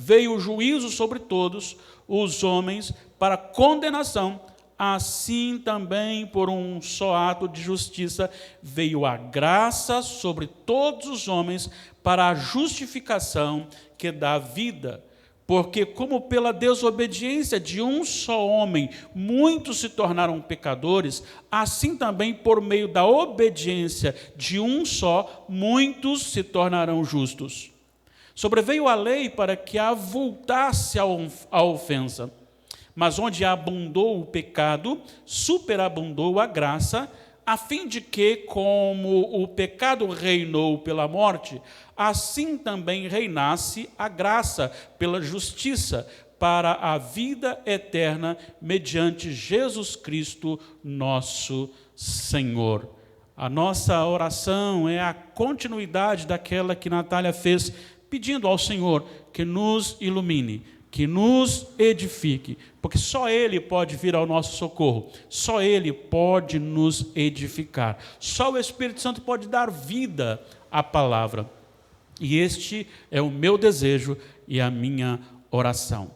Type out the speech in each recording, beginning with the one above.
veio o juízo sobre todos os homens para condenação, assim também por um só ato de justiça veio a graça sobre todos os homens para a justificação que dá vida. Porque como pela desobediência de um só homem muitos se tornaram pecadores, assim também por meio da obediência de um só muitos se tornarão justos. Sobreveio a lei para que avultasse a ofensa, mas onde abundou o pecado, superabundou a graça, a fim de que, como o pecado reinou pela morte, assim também reinasse a graça pela justiça, para a vida eterna, mediante Jesus Cristo, nosso Senhor. A nossa oração é a continuidade daquela que Natália fez, pedindo ao Senhor que nos ilumine, que nos edifique, porque só Ele pode vir ao nosso socorro, só Ele pode nos edificar, só o Espírito Santo pode dar vida à palavra. E este é o meu desejo e a minha oração.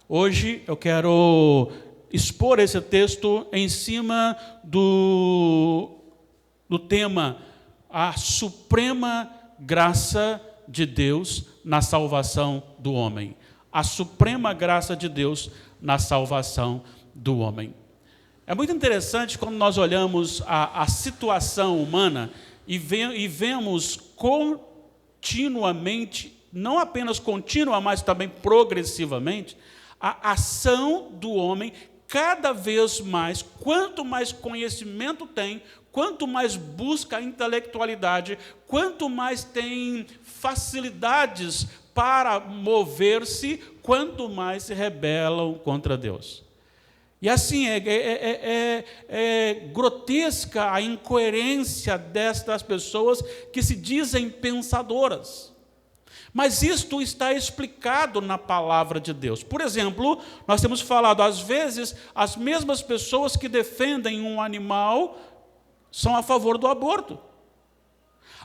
Hoje eu quero expor esse texto em cima do tema a suprema graça de Deus na salvação do homem. A suprema graça de Deus na salvação do homem. É muito interessante quando nós olhamos a situação humana e vemos continuamente, não apenas contínua, mas também progressivamente, a ação do homem cada vez mais, quanto mais conhecimento tem, quanto mais busca a intelectualidade, quanto mais tem facilidades para mover-se, quanto mais se rebelam contra Deus. E assim, é grotesca a incoerência destas pessoas que se dizem pensadoras. Mas isto está explicado na palavra de Deus. Por exemplo, nós temos falado, às vezes, as mesmas pessoas que defendem um animal são a favor do aborto.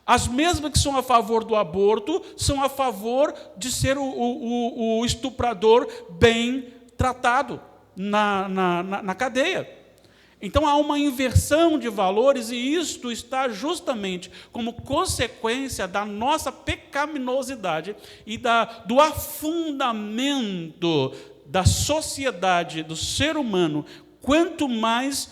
As mesmas que são a favor do aborto são a favor de ser o estuprador bem tratado na cadeia. Então há uma inversão de valores e isto está justamente como consequência da nossa pecaminosidade e do afundamento da sociedade, do ser humano. Quanto mais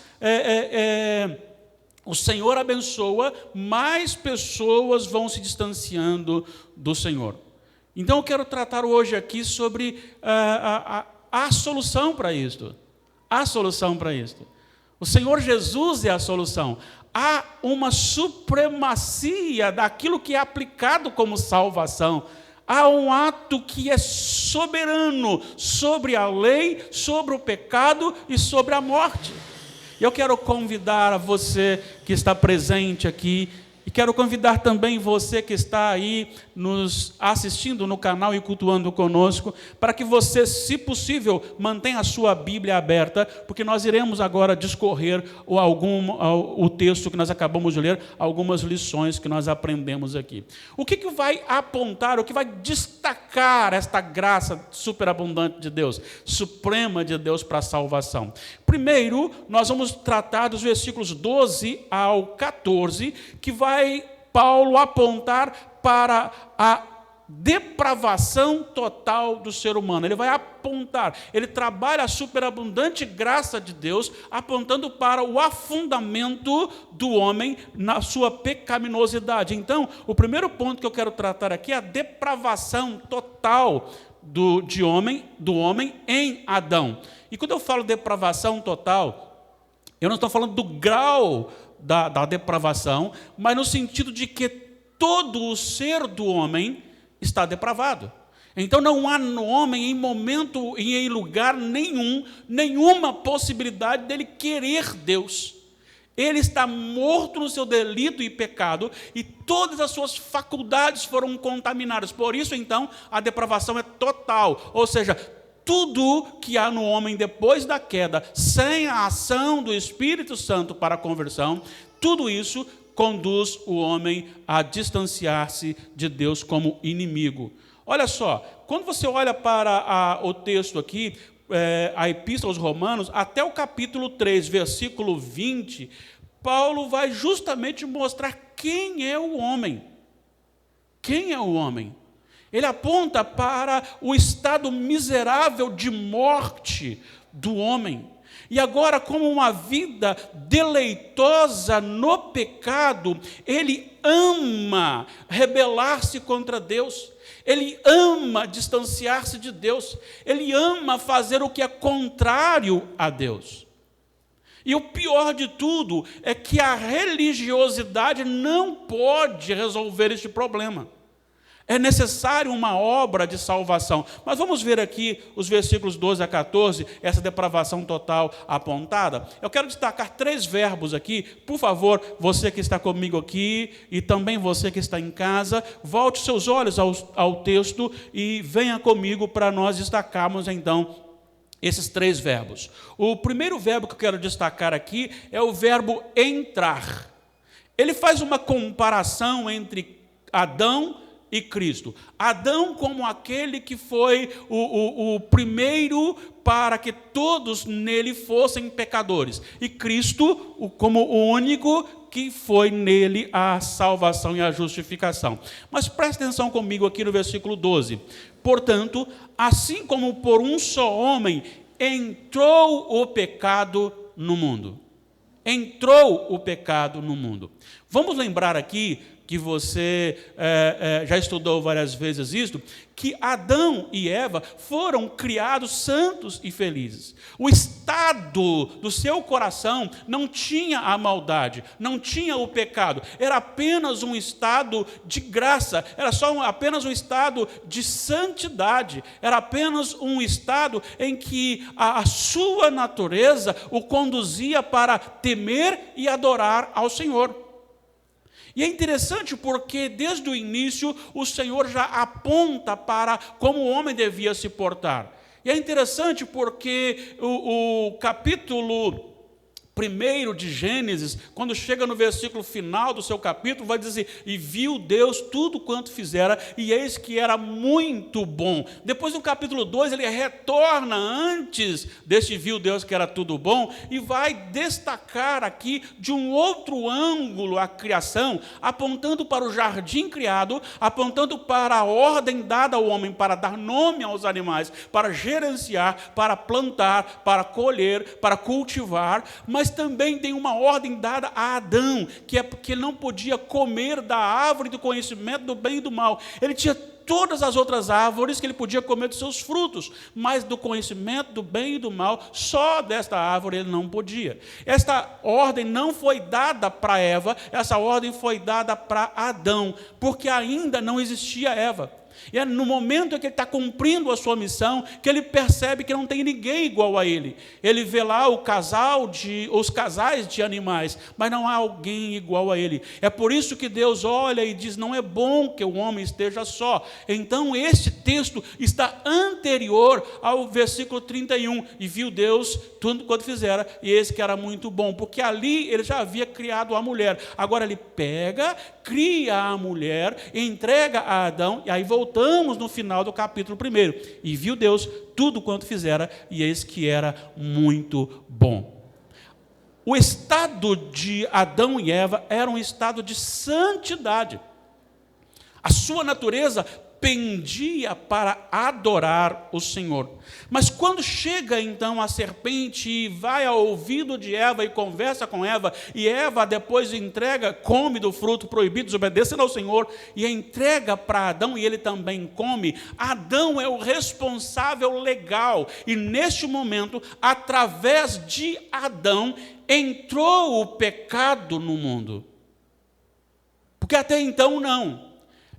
o Senhor abençoa, mais pessoas vão se distanciando do Senhor. Então eu quero tratar hoje aqui sobre a solução para isto. A solução para isto. O Senhor Jesus é a solução. Há uma supremacia daquilo que é aplicado como salvação. Há um ato que é soberano sobre a lei, sobre o pecado e sobre a morte. Eu quero convidar a você que está presente aqui, e quero convidar também você que está aí nos assistindo no canal e cultuando conosco, para que você, se possível, mantenha a sua Bíblia aberta, porque nós iremos agora discorrer o texto que nós acabamos de ler, algumas lições que nós aprendemos aqui. O que vai apontar, o que vai destacar esta graça superabundante de Deus, suprema de Deus para a salvação? Primeiro, nós vamos tratar dos versículos 12 ao 14, que vai Paulo apontar para a depravação total do ser humano. Ele vai apontar, ele trabalha a superabundante graça de Deus, apontando para o afundamento do homem na sua pecaminosidade. Então, o primeiro ponto que eu quero tratar aqui é a depravação total do homem em Adão. E quando eu falo depravação total, eu não estou falando do grau da depravação, mas no sentido de que todo o ser do homem está depravado. Então não há no homem, em momento e em lugar nenhum, nenhuma possibilidade dele querer Deus. Ele está morto no seu delito e pecado, e todas as suas faculdades foram contaminadas. Por isso, então, a depravação é total, ou seja, tudo que há no homem depois da queda, sem a ação do Espírito Santo para a conversão, tudo isso conduz o homem a distanciar-se de Deus como inimigo. Olha só, quando você olha para o texto aqui, a Epístola aos Romanos, até o capítulo 3, versículo 20, Paulo vai justamente mostrar quem é o homem. Quem é o homem? Ele aponta para o estado miserável de morte do homem. E agora, como uma vida deleitosa no pecado, ele ama rebelar-se contra Deus, ele ama distanciar-se de Deus, ele ama fazer o que é contrário a Deus. E o pior de tudo é que a religiosidade não pode resolver este problema. É necessário uma obra de salvação. Mas vamos ver aqui os versículos 12 a 14, essa depravação total apontada. Eu quero destacar 3 verbos aqui. Por favor, você que está comigo aqui e também você que está em casa, volte seus olhos ao texto e venha comigo para nós destacarmos então esses 3 verbos. O primeiro verbo que eu quero destacar aqui é o verbo entrar. Ele faz uma comparação entre Adão e Cristo. Adão como aquele que foi o primeiro para que todos nele fossem pecadores. E Cristo como o único que foi nele a salvação e a justificação. Mas preste atenção comigo aqui no versículo 12. Portanto, assim como por um só homem entrou o pecado no mundo. Entrou o pecado no mundo. Vamos lembrar aqui que você já estudou várias vezes isso, que Adão e Eva foram criados santos e felizes. O estado do seu coração não tinha a maldade, não tinha o pecado, era apenas um estado de graça, era apenas um estado de santidade, era apenas um estado em que a sua natureza o conduzia para temer e adorar ao Senhor. E é interessante porque, desde o início, o Senhor já aponta para como o homem devia se portar. E é interessante porque o capítulo 1 de Gênesis, quando chega no versículo final do seu capítulo, vai dizer, e viu Deus tudo quanto fizera, e eis que era muito bom. Depois no capítulo 2, ele retorna antes deste viu Deus que era tudo bom, e vai destacar aqui de um outro ângulo a criação, apontando para o jardim criado, apontando para a ordem dada ao homem, para dar nome aos animais, para gerenciar, para plantar, para colher, para cultivar, mas também tem uma ordem dada a Adão, que é porque ele não podia comer da árvore do conhecimento do bem e do mal. Ele tinha todas as outras árvores que ele podia comer dos seus frutos, mas do conhecimento do bem e do mal, só desta árvore ele não podia. Esta ordem não foi dada para Eva, essa ordem foi dada para Adão, porque ainda não existia Eva. E é no momento em que ele está cumprindo a sua missão que ele percebe que não tem ninguém igual a ele. Ele vê lá os casais de animais, mas não há alguém igual a ele. É por isso que Deus olha e diz, não é bom que o homem esteja só. Então este texto está anterior ao versículo 31. E viu Deus tudo quanto fizera, e eis que era muito bom. Porque ali ele já havia criado a mulher. Agora ele pega, cria a mulher, entrega a Adão, e aí voltamos no final do capítulo 1. E viu Deus tudo quanto fizera, e eis que era muito bom. O estado de Adão e Eva era um estado de santidade. A sua natureza pendia para adorar o Senhor. Mas quando chega então a serpente e vai ao ouvido de Eva e conversa com Eva, e Eva depois come do fruto proibido, desobedecendo ao Senhor, e entrega para Adão, e ele também come, Adão é o responsável legal, e neste momento, através de Adão, entrou o pecado no mundo. Porque até então não.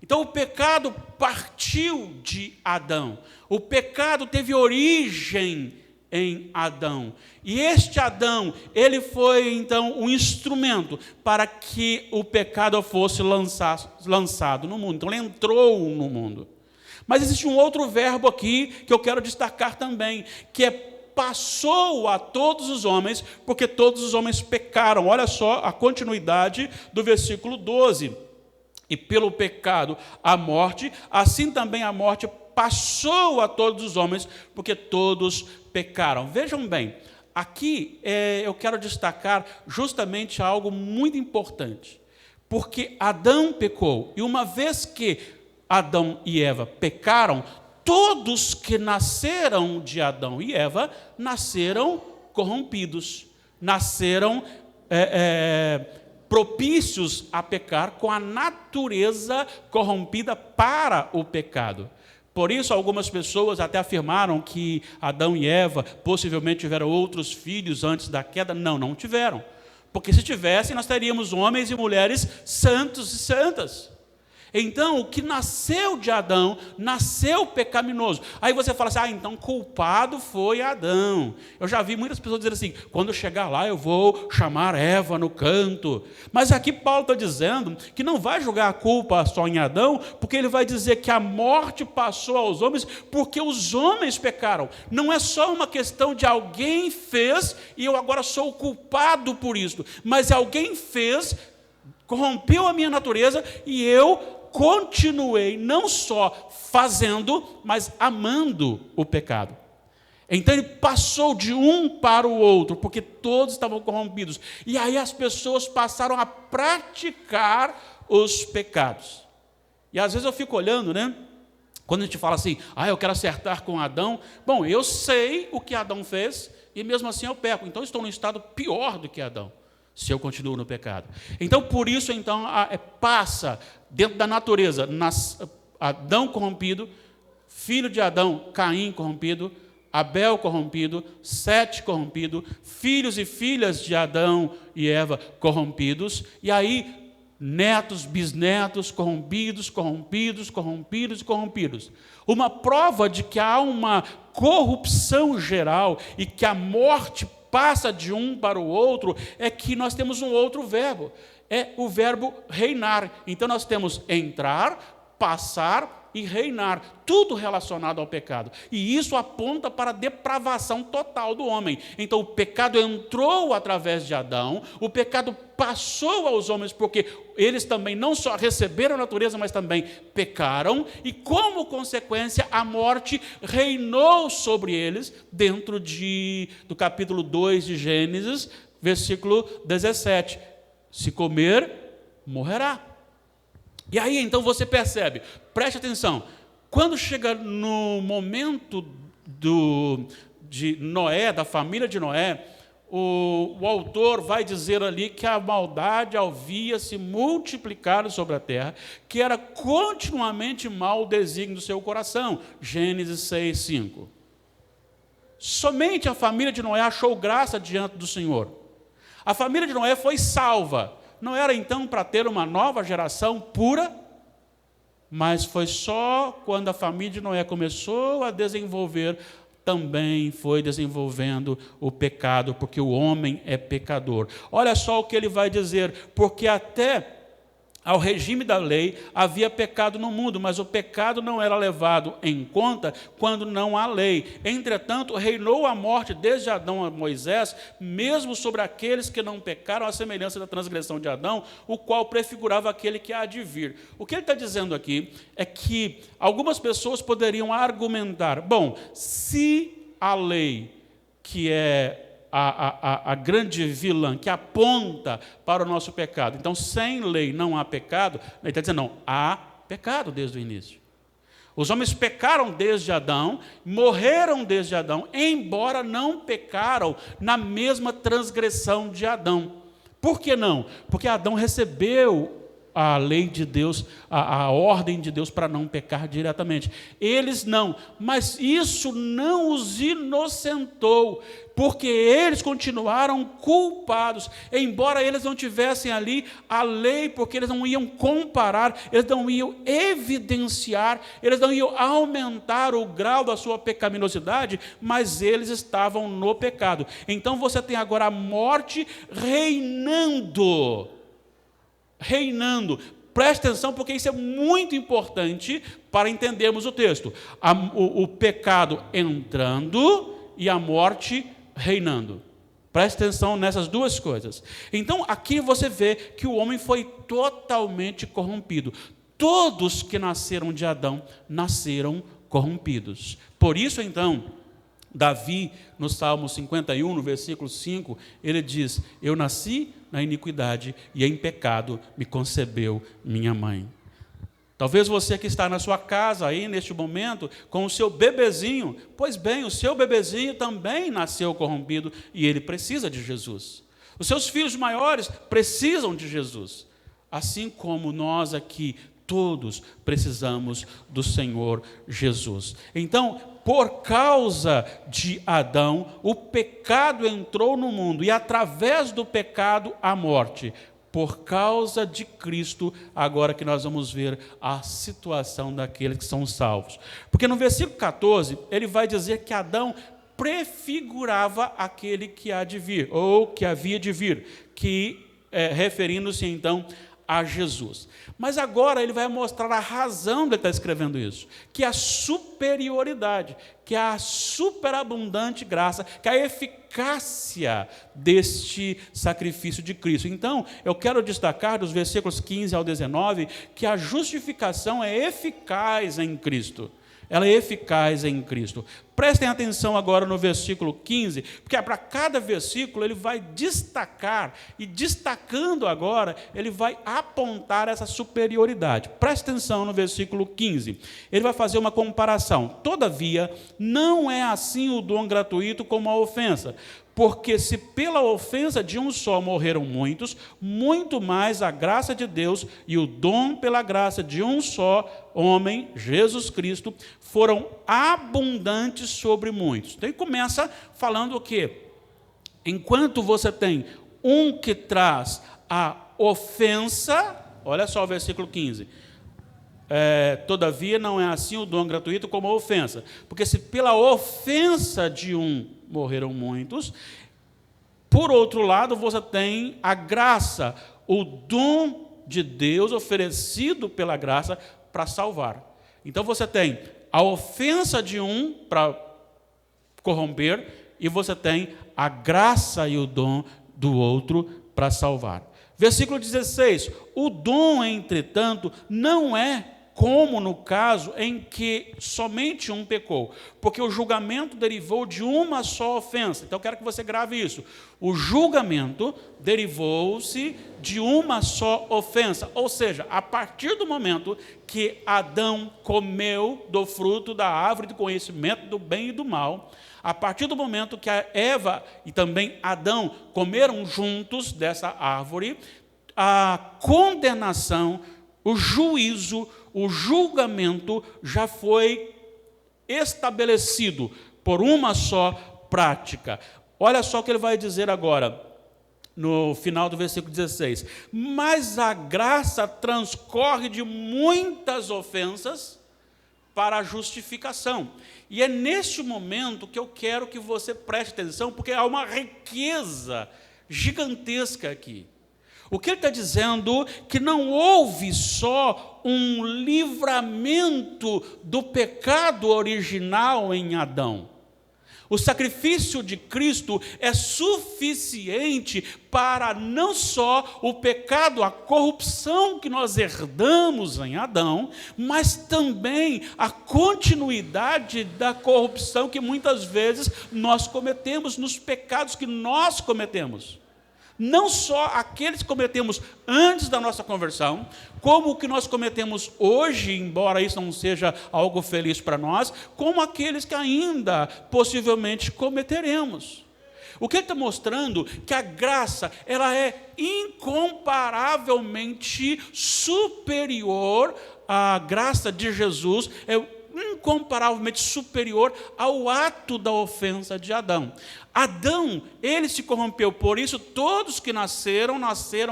Então o pecado partiu de Adão. O pecado teve origem em Adão. E este Adão, ele foi então um instrumento para que o pecado fosse lançado no mundo. Então ele entrou no mundo. Mas existe um outro verbo aqui que eu quero destacar também, que é passou a todos os homens, porque todos os homens pecaram. Olha só a continuidade do versículo 12. e pelo pecado a morte, assim também a morte passou a todos os homens, porque todos pecaram. Vejam bem, aqui eu quero destacar justamente algo muito importante, porque Adão pecou, e uma vez que Adão e Eva pecaram, todos que nasceram de Adão e Eva nasceram corrompidos, nasceram propícios a pecar, com a natureza corrompida para o pecado. Por isso, algumas pessoas até afirmaram que Adão e Eva possivelmente tiveram outros filhos antes da queda. Não, não tiveram. Porque se tivessem, nós teríamos homens e mulheres santos e santas. Então, o que nasceu de Adão, nasceu pecaminoso. Aí você fala assim, então culpado foi Adão. Eu já vi muitas pessoas dizendo assim, quando eu chegar lá eu vou chamar Eva no canto. Mas aqui Paulo está dizendo que não vai jogar a culpa só em Adão, porque ele vai dizer que a morte passou aos homens porque os homens pecaram. Não é só uma questão de alguém fez e eu agora sou o culpado por isso. Mas alguém fez, corrompeu a minha natureza e eu continuei não só fazendo, mas amando o pecado. Então ele passou de um para o outro, porque todos estavam corrompidos. E aí as pessoas passaram a praticar os pecados. E às vezes eu fico olhando, né? Quando a gente fala assim, eu quero acertar com Adão. Bom, eu sei o que Adão fez e mesmo assim eu peco. Então eu estou num estado pior do que Adão, se eu continuo no pecado. Então, por isso, passa dentro da natureza, Adão corrompido, filho de Adão, Caim corrompido, Abel corrompido, Sete corrompido, filhos e filhas de Adão e Eva corrompidos, e aí netos, bisnetos corrompidos, corrompidos, corrompidos e corrompidos. Uma prova de que há uma corrupção geral e que a morte passa de um para o outro, é que nós temos um outro verbo, é o verbo reinar. Então nós temos entrar, passar e reinar, tudo relacionado ao pecado. E isso aponta para a depravação total do homem. Então o pecado entrou através de Adão, o pecado passou aos homens, porque eles também não só receberam a natureza, mas também pecaram, e como consequência a morte reinou sobre eles, dentro do capítulo 2 de Gênesis, versículo 17. Se comer, morrerá. E aí então você percebe, preste atenção, quando chega no momento de Noé, da família de Noé, o autor vai dizer ali que a maldade havia se multiplicado sobre a terra, que era continuamente mau o desígnio do seu coração. Gênesis 6, 5. Somente a família de Noé achou graça diante do Senhor. A família de Noé foi salva. Não era então para ter uma nova geração pura, mas foi só quando a família de Noé começou a desenvolver, também foi desenvolvendo o pecado, porque o homem é pecador. Olha só o que ele vai dizer, porque até ao regime da lei havia pecado no mundo, mas o pecado não era levado em conta quando não há lei. Entretanto, reinou a morte desde Adão a Moisés, mesmo sobre aqueles que não pecaram, à semelhança da transgressão de Adão, o qual prefigurava aquele que há de vir. O que ele está dizendo aqui é que algumas pessoas poderiam argumentar, bom, se a lei, que é a grande vilã que aponta para o nosso pecado. Então, sem lei não há pecado. Ele está dizendo, não, há pecado desde o início. Os homens pecaram desde Adão, morreram desde Adão, embora não pecaram na mesma transgressão de Adão. Por que não? Porque Adão recebeu a lei de Deus, a ordem de Deus para não pecar diretamente. Eles não, mas isso não os inocentou, porque eles continuaram culpados, embora eles não tivessem ali a lei, porque eles não iam comparar, eles não iam evidenciar, eles não iam aumentar o grau da sua pecaminosidade, mas eles estavam no pecado. Então você tem agora a morte reinando. Preste atenção, porque isso é muito importante para entendermos o texto. O pecado entrando e a morte reinando. Preste atenção nessas duas coisas. Então, aqui você vê que o homem foi totalmente corrompido. Todos que nasceram de Adão nasceram corrompidos. Por isso, então, Davi, no Salmo 51, no versículo 5, ele diz: eu nasci na iniquidade e em pecado me concebeu minha mãe. Talvez você que está na sua casa aí, neste momento, com o seu bebezinho, pois bem, o seu bebezinho também nasceu corrompido e ele precisa de Jesus. Os seus filhos maiores precisam de Jesus. Assim como nós aqui, todos precisamos do Senhor Jesus. Então, por causa de Adão, o pecado entrou no mundo e através do pecado a morte. Por causa de Cristo, agora que nós vamos ver a situação daqueles que são salvos. Porque no versículo 14, ele vai dizer que Adão prefigurava aquele que há de vir, ou que havia de vir, referindo-se então a Jesus. Mas agora ele vai mostrar a razão de ele estar escrevendo isso, que é a superioridade, que é a superabundante graça, que é a eficácia deste sacrifício de Cristo. Então, eu quero destacar dos versículos 15 ao 19, que a justificação é eficaz em Cristo. Ela é eficaz em Cristo. Prestem atenção agora no versículo 15, porque para cada versículo ele vai destacar, e destacando agora, ele vai apontar essa superioridade. Preste atenção no versículo 15. Ele vai fazer uma comparação. Todavia, não é assim o dom gratuito como a ofensa. Porque se pela ofensa de um só morreram muitos, muito mais a graça de Deus e o dom pela graça de um só homem, Jesus Cristo, foram abundantes sobre muitos. Então ele começa falando o quê? Enquanto você tem um que traz a ofensa, olha só o versículo 15. Todavia não é assim o dom gratuito como a ofensa. Porque se pela ofensa de um morreram muitos, por outro lado você tem a graça, o dom de Deus oferecido pela graça para salvar. Então você tem a ofensa de um para corromper e você tem a graça e o dom do outro para salvar. Versículo 16, o dom, entretanto, não é como no caso em que somente um pecou, porque o julgamento derivou de uma só ofensa. Então eu quero que você grave isso. O julgamento derivou-se de uma só ofensa, ou seja, a partir do momento que Adão comeu do fruto da árvore do conhecimento do bem e do mal, a partir do momento que a Eva e também Adão comeram juntos dessa árvore, a condenação, o juízo, o julgamento já foi estabelecido por uma só prática. Olha só o que ele vai dizer agora, no final do versículo 16. Mas a graça transcorre de muitas ofensas para a justificação. E é neste momento que eu quero que você preste atenção, porque há uma riqueza gigantesca aqui. O que ele está dizendo que não houve só um livramento do pecado original em Adão. O sacrifício de Cristo é suficiente para não só o pecado, a corrupção que nós herdamos em Adão, mas também a continuidade da corrupção que muitas vezes nós cometemos nos pecados que nós cometemos. Não só aqueles que cometemos antes da nossa conversão, como o que nós cometemos hoje, embora isso não seja algo feliz para nós, como aqueles que ainda possivelmente cometeremos. O que ele está mostrando? Que a graça, ela é incomparavelmente superior, à graça de Jesus é incomparavelmente superior ao ato da ofensa de Adão. Adão, ele se corrompeu, por isso todos que nasceram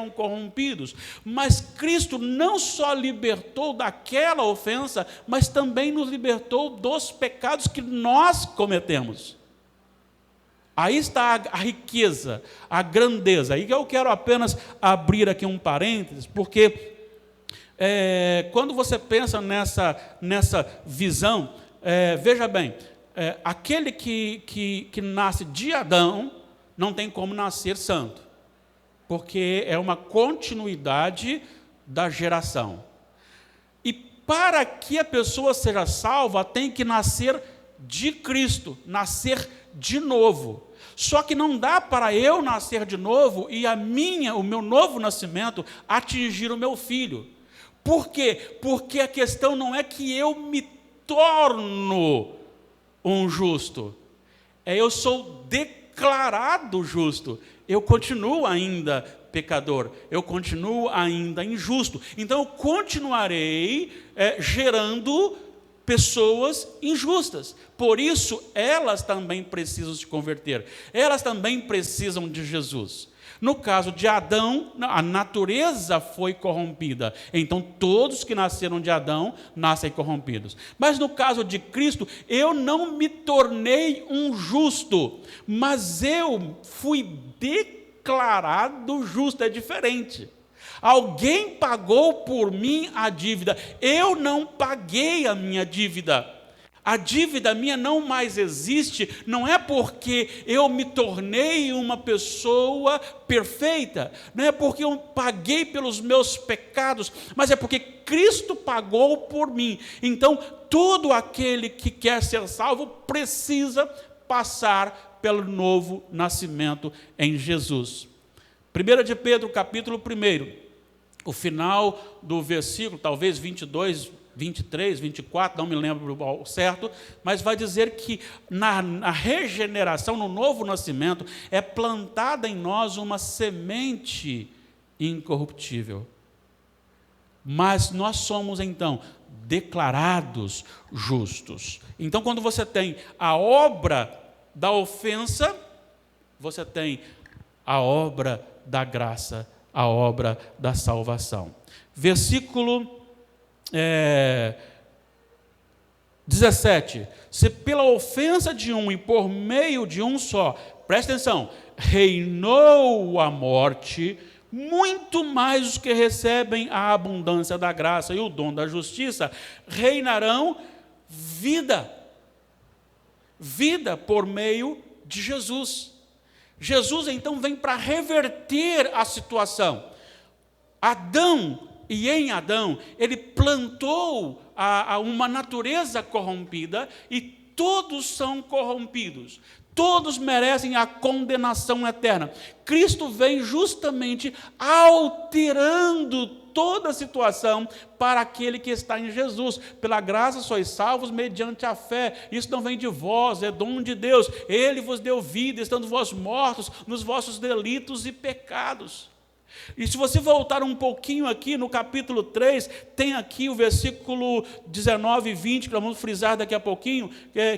corrompidos. Mas Cristo não só libertou daquela ofensa, mas também nos libertou dos pecados que nós cometemos. Aí está a riqueza, a grandeza. Aí eu quero apenas abrir aqui um parênteses, porque quando você pensa nessa visão, veja bem, aquele que nasce de Adão, não tem como nascer santo, porque é uma continuidade da geração. E para que a pessoa seja salva, tem que nascer de Cristo, nascer de novo. Só que não dá para eu nascer de novo e o meu novo nascimento atingir o meu filho. Por quê? Porque a questão não é que eu me torno um justo, eu sou declarado justo. Eu continuo ainda pecador, eu continuo ainda injusto. Então eu continuarei gerando pessoas injustas. Por isso, elas também precisam se converter. Elas também precisam de Jesus. No caso de Adão, a natureza foi corrompida. Então, todos que nasceram de Adão nascem corrompidos. Mas no caso de Cristo, eu não me tornei um justo, mas eu fui declarado justo. É diferente. Alguém pagou por mim a dívida. Eu não paguei a minha dívida. A dívida minha não mais existe, não é porque eu me tornei uma pessoa perfeita, não é porque eu paguei pelos meus pecados, mas é porque Cristo pagou por mim. Então, todo aquele que quer ser salvo precisa passar pelo novo nascimento em Jesus. 1 de Pedro, capítulo 1, o final do versículo, talvez 22, 23, 24, não me lembro ao certo, mas vai dizer que na regeneração, no novo nascimento, é plantada em nós uma semente incorruptível. Mas nós somos, então, declarados justos. Então, quando você tem a obra da ofensa, você tem a obra da graça, a obra da salvação. Versículo 17. Se pela ofensa de um e por meio de um só, presta atenção, reinou a morte, muito mais os que recebem a abundância da graça e o dom da justiça reinarão vida. Vida por meio de Jesus. Jesus então vem para reverter a situação. Adão, e em Adão, ele plantou uma natureza corrompida e todos são corrompidos. Todos merecem a condenação eterna. Cristo vem justamente alterando toda a situação para aquele que está em Jesus. Pela graça sois salvos mediante a fé. Isso não vem de vós, é dom de Deus. Ele vos deu vida, estando vós mortos nos vossos delitos e pecados. E se você voltar um pouquinho aqui no capítulo 3, tem aqui o versículo 19 e 20, que nós vamos frisar daqui a pouquinho,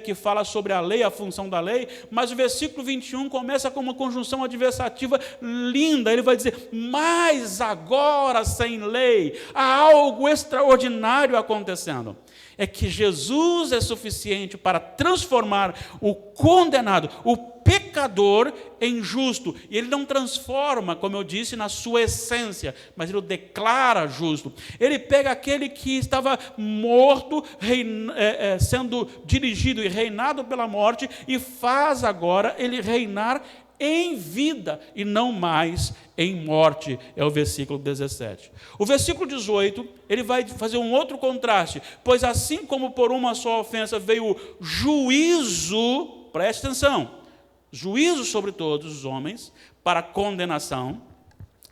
que fala sobre a lei, a função da lei, mas o versículo 21 começa com uma conjunção adversativa linda. Ele vai dizer, mas agora sem lei, há algo extraordinário acontecendo. É que Jesus é suficiente para transformar o condenado, o pecador em justo. E ele não transforma, como eu disse, na sua essência, mas ele o declara justo. Ele pega aquele que estava morto, sendo dirigido e reinado pela morte, e faz agora ele reinar em vida e não mais em morte, é o versículo 17. O versículo 18, ele vai fazer um outro contraste, pois assim como por uma só ofensa veio o juízo, preste atenção, juízo sobre todos os homens, para condenação,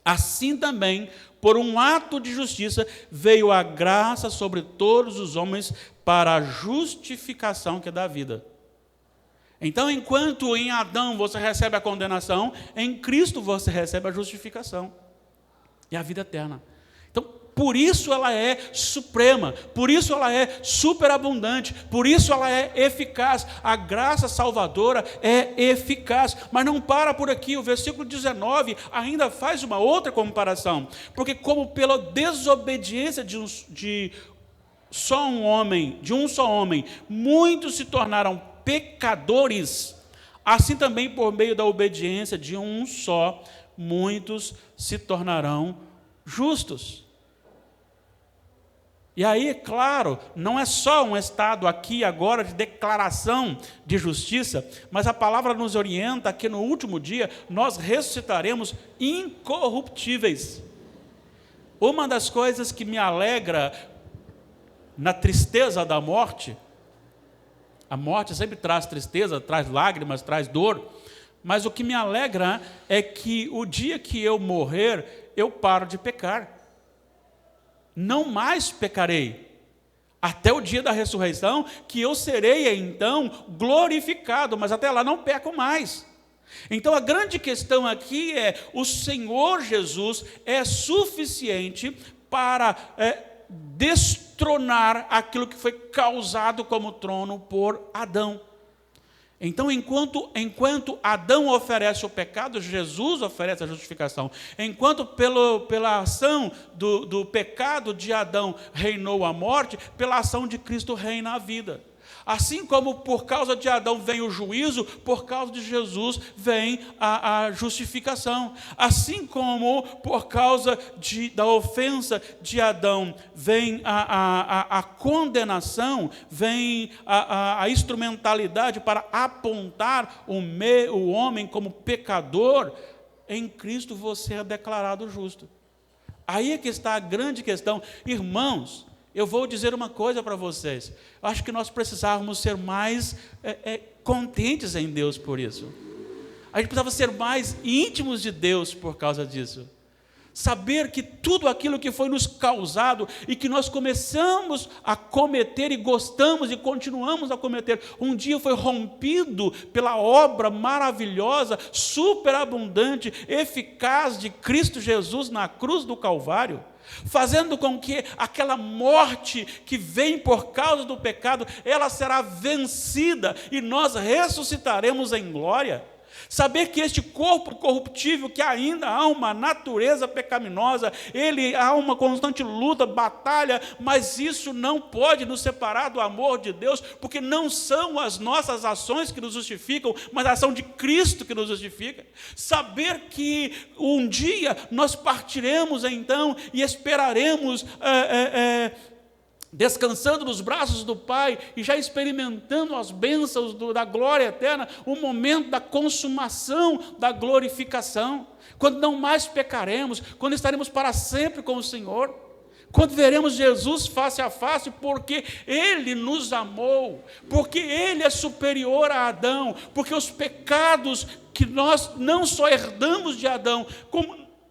assim também, por um ato de justiça, veio a graça sobre todos os homens para a justificação que é da vida. Então, enquanto em Adão você recebe a condenação, em Cristo você recebe a justificação e a vida eterna. Então, por isso ela é suprema, por isso ela é superabundante, por isso ela é eficaz. A graça salvadora é eficaz, mas não para por aqui. O versículo 19 ainda faz uma outra comparação, porque como pela desobediência de um só homem, muitos se tornaram pecadores, assim também por meio da obediência de um só, muitos se tornarão justos. E aí, claro, não é só um estado aqui agora de declaração de justiça, mas a palavra nos orienta que no último dia nós ressuscitaremos incorruptíveis. Uma das coisas que me alegra na tristeza da morte, a morte sempre traz tristeza, traz lágrimas, traz dor, mas o que me alegra é que o dia que eu morrer, eu paro de pecar. Não mais pecarei, até o dia da ressurreição, que eu serei então glorificado, mas até lá não peco mais. Então a grande questão aqui é, o Senhor Jesus é suficiente para destronar aquilo que foi causado como trono por Adão. Então, enquanto Adão oferece o pecado, Jesus oferece a justificação. Enquanto pela ação do pecado de Adão reinou a morte, pela ação de Cristo reina a vida. Assim como por causa de Adão vem o juízo, por causa de Jesus vem a justificação. Assim como por causa da ofensa de Adão vem a condenação, vem a instrumentalidade para apontar o homem como pecador, em Cristo você é declarado justo. Aí é que está a grande questão. Irmãos, eu vou dizer uma coisa para vocês. Eu acho que nós precisávamos ser mais contentes em Deus por isso. A gente precisava ser mais íntimos de Deus por causa disso. Saber que tudo aquilo que foi nos causado e que nós começamos a cometer e gostamos e continuamos a cometer, um dia foi rompido pela obra maravilhosa, superabundante, eficaz de Cristo Jesus na cruz do Calvário, fazendo com que aquela morte que vem por causa do pecado, ela será vencida e nós ressuscitaremos em glória. Saber que este corpo corruptível, que ainda há uma natureza pecaminosa, há uma constante luta, batalha, mas isso não pode nos separar do amor de Deus, porque não são as nossas ações que nos justificam, mas a ação de Cristo que nos justifica. Saber que um dia nós partiremos então e esperaremos descansando nos braços do Pai e já experimentando as bênçãos da glória eterna, o momento da consumação da glorificação, quando não mais pecaremos, quando estaremos para sempre com o Senhor, quando veremos Jesus face a face, porque Ele nos amou, porque Ele é superior a Adão, porque os pecados que nós não só herdamos de Adão,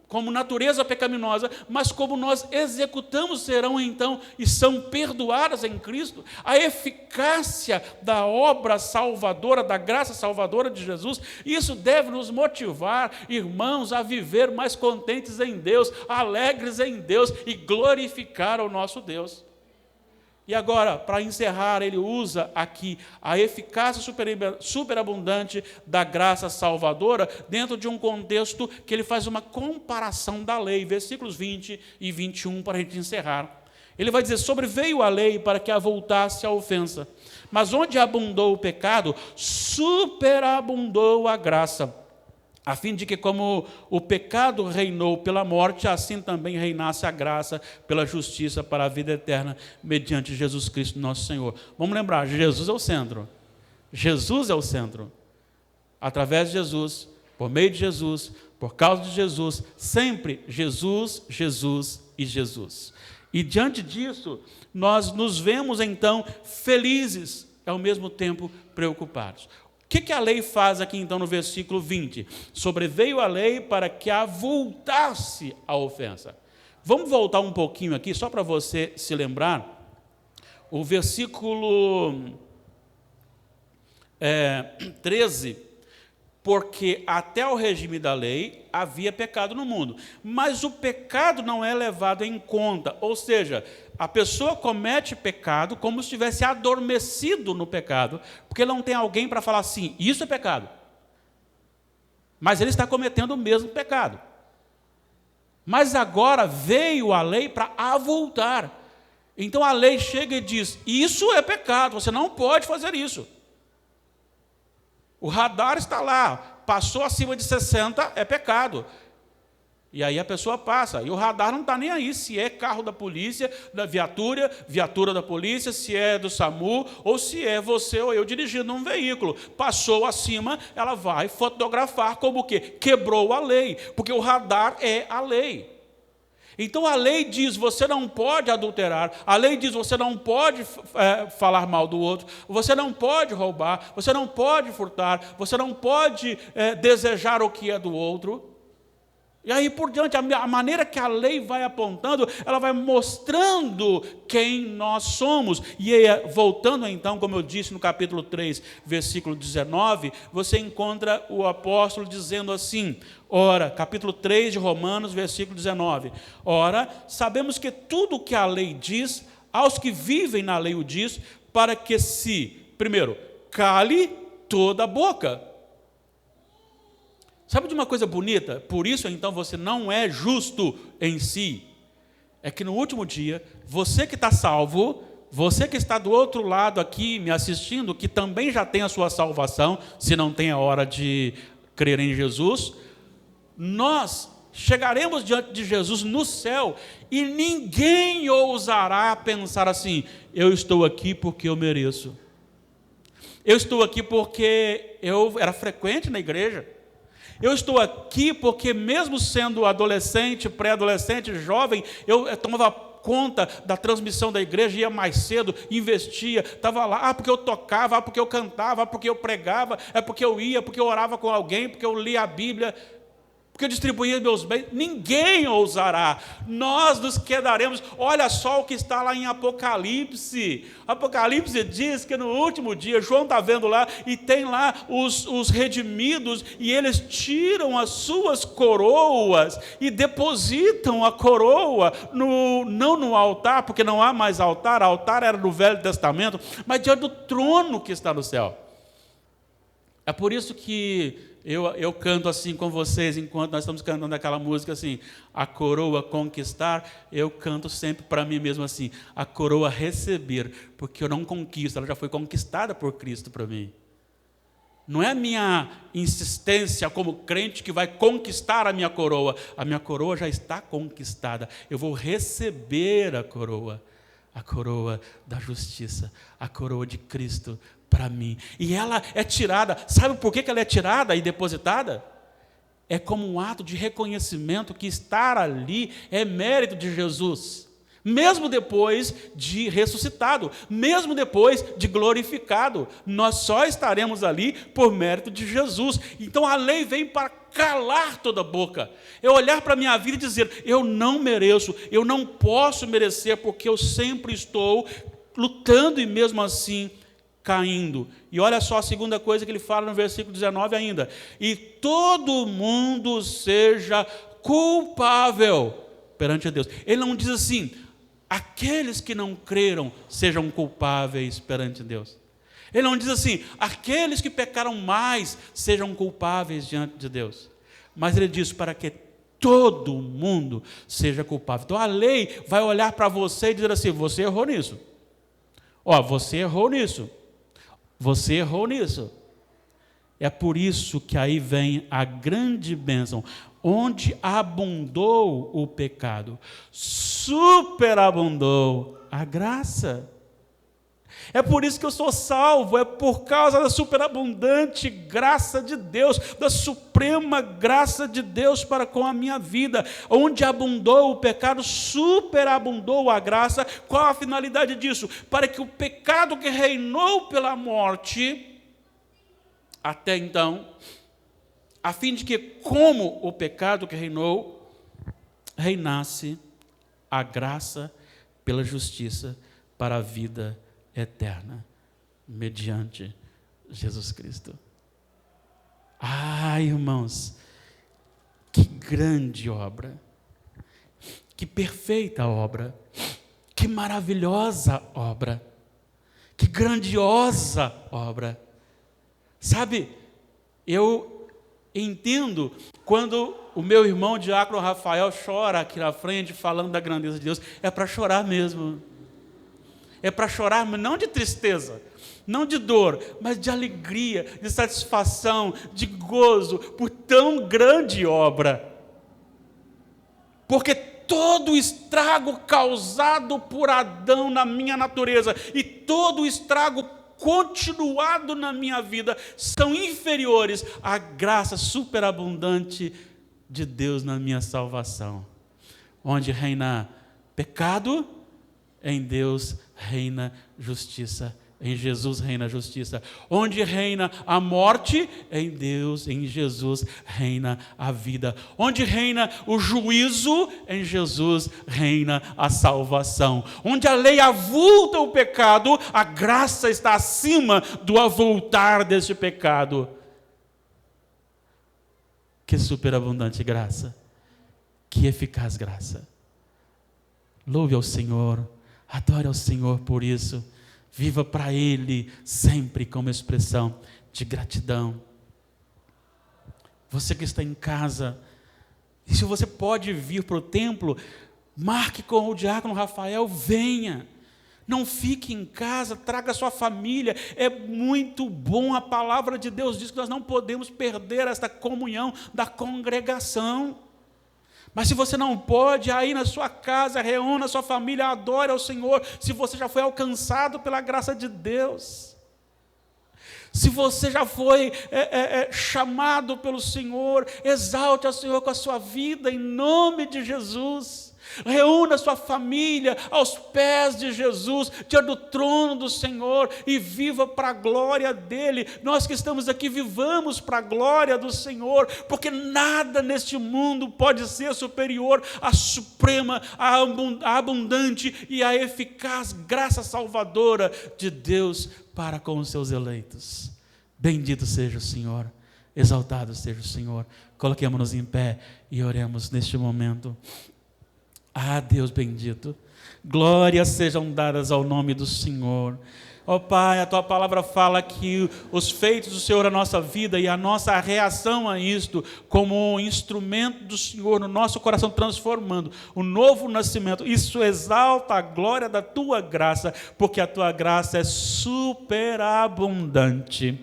como natureza pecaminosa, mas como nós executamos serão então e são perdoadas em Cristo. A eficácia da obra salvadora, da graça salvadora de Jesus, isso deve nos motivar, irmãos, a viver mais contentes em Deus, alegres em Deus e glorificar o nosso Deus. E agora, para encerrar, ele usa aqui a eficácia superabundante da graça salvadora dentro de um contexto que ele faz uma comparação da lei, versículos 20 e 21, para a gente encerrar. Ele vai dizer, sobreveio a lei para que avultasse a ofensa, mas onde abundou o pecado, superabundou a graça, a fim de que, como o pecado reinou pela morte, assim também reinasse a graça pela justiça para a vida eterna, mediante Jesus Cristo nosso Senhor. Vamos lembrar, Jesus é o centro. Jesus é o centro. Através de Jesus, por meio de Jesus, por causa de Jesus, sempre Jesus, Jesus e Jesus. E diante disso, nós nos vemos então felizes, e ao mesmo tempo preocupados. O que a lei faz aqui então no versículo 20? Sobreveio a lei para que avultasse a ofensa. Vamos voltar um pouquinho aqui, só para você se lembrar. O versículo 13, porque até o regime da lei havia pecado no mundo, mas o pecado não é levado em conta, ou seja, a pessoa comete pecado como se estivesse adormecido no pecado, porque não tem alguém para falar assim, isso é pecado. Mas ele está cometendo o mesmo pecado. Mas agora veio a lei para avultar. Então a lei chega e diz, isso é pecado, você não pode fazer isso. O radar está lá, passou acima de 60, é pecado. E aí a pessoa passa, e o radar não está nem aí se é carro da polícia, da viatura da polícia, se é do SAMU, ou se é você ou eu dirigindo um veículo. Passou acima, ela vai fotografar como o quê? Quebrou a lei, porque o radar é a lei. Então a lei diz, você não pode adulterar, a lei diz, você não pode falar mal do outro, você não pode roubar, você não pode furtar, você não pode desejar o que é do outro. E aí por diante, a maneira que a lei vai apontando, ela vai mostrando quem nós somos. E aí, voltando então, como eu disse no capítulo 3, versículo 19, você encontra o apóstolo dizendo assim, ora, capítulo 3 de Romanos, versículo 19, ora, sabemos que tudo o que a lei diz, aos que vivem na lei o diz, para que se, primeiro, cale toda a boca. Sabe de uma coisa bonita? Por isso, então, você não é justo em si. É que no último dia, você que está salvo, você que está do outro lado aqui me assistindo, que também já tem a sua salvação, se não tem a hora de crer em Jesus, nós chegaremos diante de Jesus no céu e ninguém ousará pensar assim, eu estou aqui porque eu mereço. Eu estou aqui porque eu era frequente na igreja. Eu estou aqui porque mesmo sendo adolescente, pré-adolescente, jovem, eu tomava conta da transmissão da igreja, ia mais cedo, investia, estava lá, porque eu tocava, porque eu cantava, porque eu pregava, porque eu ia, porque eu orava com alguém, porque eu lia a Bíblia, porque eu distribuía meus bens. Ninguém ousará, nós nos quedaremos. Olha só o que está lá em Apocalipse. Apocalipse diz que no último dia, João está vendo lá, e tem lá os redimidos, e eles tiram as suas coroas e depositam a coroa, não no altar, porque não há mais altar, altar era no Velho Testamento, mas diante do trono que está no céu. É por isso que eu canto assim com vocês, enquanto nós estamos cantando aquela música assim, a coroa conquistar, eu canto sempre para mim mesmo assim, a coroa receber, porque eu não conquisto, ela já foi conquistada por Cristo para mim. Não é a minha insistência como crente que vai conquistar a minha coroa já está conquistada, eu vou receber a coroa da justiça, a coroa de Cristo para mim. E ela é tirada. Sabe por que ela é tirada e depositada? É como um ato de reconhecimento que estar ali é mérito de Jesus. Mesmo depois de ressuscitado, mesmo depois de glorificado, nós só estaremos ali por mérito de Jesus. Então a lei vem para calar toda a boca. Eu olhar para a minha vida e dizer, eu não mereço, eu não posso merecer, porque eu sempre estou lutando e mesmo assim caindo. E olha só a segunda coisa que ele fala no versículo 19 ainda. E todo mundo seja culpável perante a Deus. Ele não diz assim, aqueles que não creram sejam culpáveis perante Deus. Ele não diz assim, aqueles que pecaram mais sejam culpáveis diante de Deus. Mas ele diz para que todo mundo seja culpável. Então a lei vai olhar para você e dizer assim, você errou nisso. Você errou nisso. Você errou nisso. É por isso que aí vem a grande bênção. Onde abundou o pecado, superabundou a graça. É por isso que eu sou salvo, é por causa da superabundante graça de Deus, da suprema graça de Deus para com a minha vida. Onde abundou o pecado, superabundou a graça. Qual a finalidade disso? Para que o pecado que reinou pela morte, até então, a fim de que, como o pecado que reinou, reinasse a graça pela justiça para a vida eterna, mediante Jesus Cristo. Irmãos, que grande obra, que perfeita obra, que maravilhosa obra, que grandiosa obra. Sabe, eu entendo quando o meu irmão diácono Rafael chora aqui na frente falando da grandeza de Deus, é para chorar mesmo. É para chorar, mas não de tristeza, não de dor, mas de alegria, de satisfação, de gozo, por tão grande obra. porque todo o estrago causado por Adão na minha natureza e todo o estrago continuado na minha vida são inferiores à graça superabundante de Deus na minha salvação. Onde reina pecado, em Deus reina justiça. Em Jesus reina a justiça. Onde reina a morte, em Deus, em Jesus, reina a vida. Onde reina o juízo, em Jesus reina a salvação. Onde a lei avulta o pecado, a graça está acima do avultar deste pecado. Que superabundante graça. Que eficaz graça. Louve ao Senhor, adore ao Senhor por isso. Viva para Ele sempre como expressão de gratidão. Você que está em casa, e se você pode vir para o templo, marque com o diácono Rafael, venha. Não fique em casa, traga a sua família. É muito bom, a palavra de Deus diz que nós não podemos perder esta comunhão da congregação. Mas se você não pode, aí na sua casa, reúna a sua família, adore ao Senhor, se você já foi alcançado pela graça de Deus. Se você já foi chamado pelo Senhor, exalte ao Senhor com a sua vida, em nome de Jesus. Reúna sua família aos pés de Jesus, diante do trono do Senhor, e viva para a glória dEle. Nós que estamos aqui, vivamos para a glória do Senhor, porque nada neste mundo pode ser superior à suprema, à abundante e à eficaz graça salvadora de Deus para com os seus eleitos. Bendito seja o Senhor, exaltado seja o Senhor. Coloquemo-nos em pé e oremos neste momento. Ah, Deus bendito, glórias sejam dadas ao nome do Senhor. Ó Pai, a Tua palavra fala que os feitos do Senhor na nossa vida e a nossa reação a isto, como um instrumento do Senhor no nosso coração, transformando o novo nascimento, isso exalta a glória da Tua graça, porque a Tua graça é superabundante.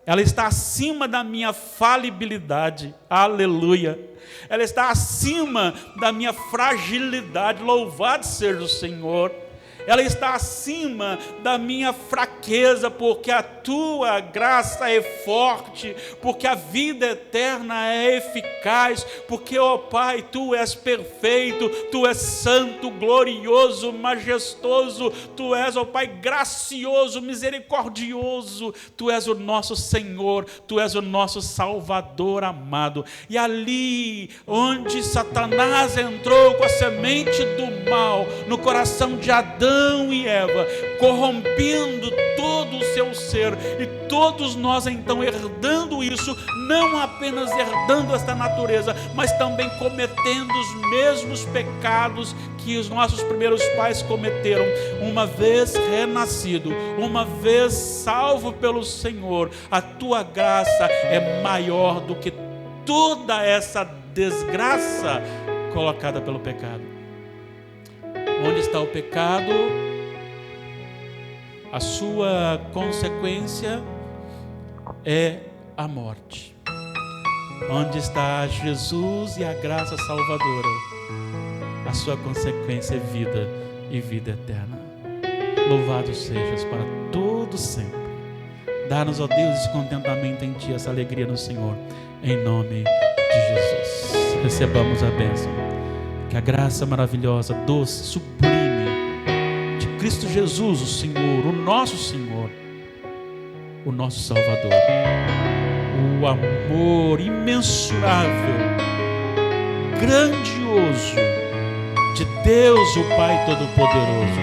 Ela está acima da minha falibilidade, aleluia. Ela está acima da minha fragilidade, louvado seja o Senhor. Ela está acima da minha fraqueza, porque a Tua graça é forte, porque a vida eterna é eficaz, porque, ó Pai, Tu és perfeito, Tu és santo, glorioso, majestoso, Tu és, ó Pai, gracioso, misericordioso, Tu és o nosso Senhor, Tu és o nosso Salvador amado. E ali onde Satanás entrou com a semente do mal no coração de Adão e Eva, corrompendo todo o seu ser, e todos nós então herdando isso, não apenas herdando esta natureza, mas também cometendo os mesmos pecados que os nossos primeiros pais cometeram. Uma vez renascido, uma vez salvo pelo Senhor, a Tua graça é maior do que toda essa desgraça colocada pelo pecado. Onde está o pecado, a sua consequência é a morte. Onde está Jesus e a graça salvadora, a sua consequência é vida e vida eterna. Louvado sejas para todo sempre. Dá-nos, ó Deus, esse contentamento em Ti, essa alegria no Senhor, em nome de Jesus. Recebamos a bênção. Que a graça maravilhosa, doce, sublime de Cristo Jesus, o Senhor, o nosso Senhor, o nosso Salvador, o amor imensurável, grandioso de Deus, o Pai Todo-Poderoso,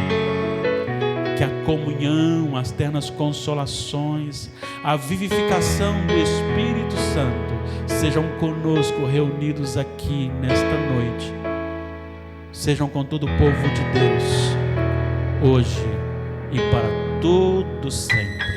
que a comunhão, as ternas consolações, a vivificação do Espírito Santo sejam conosco reunidos aqui nesta noite. Sejam com todo o povo de Deus, hoje e para todo sempre.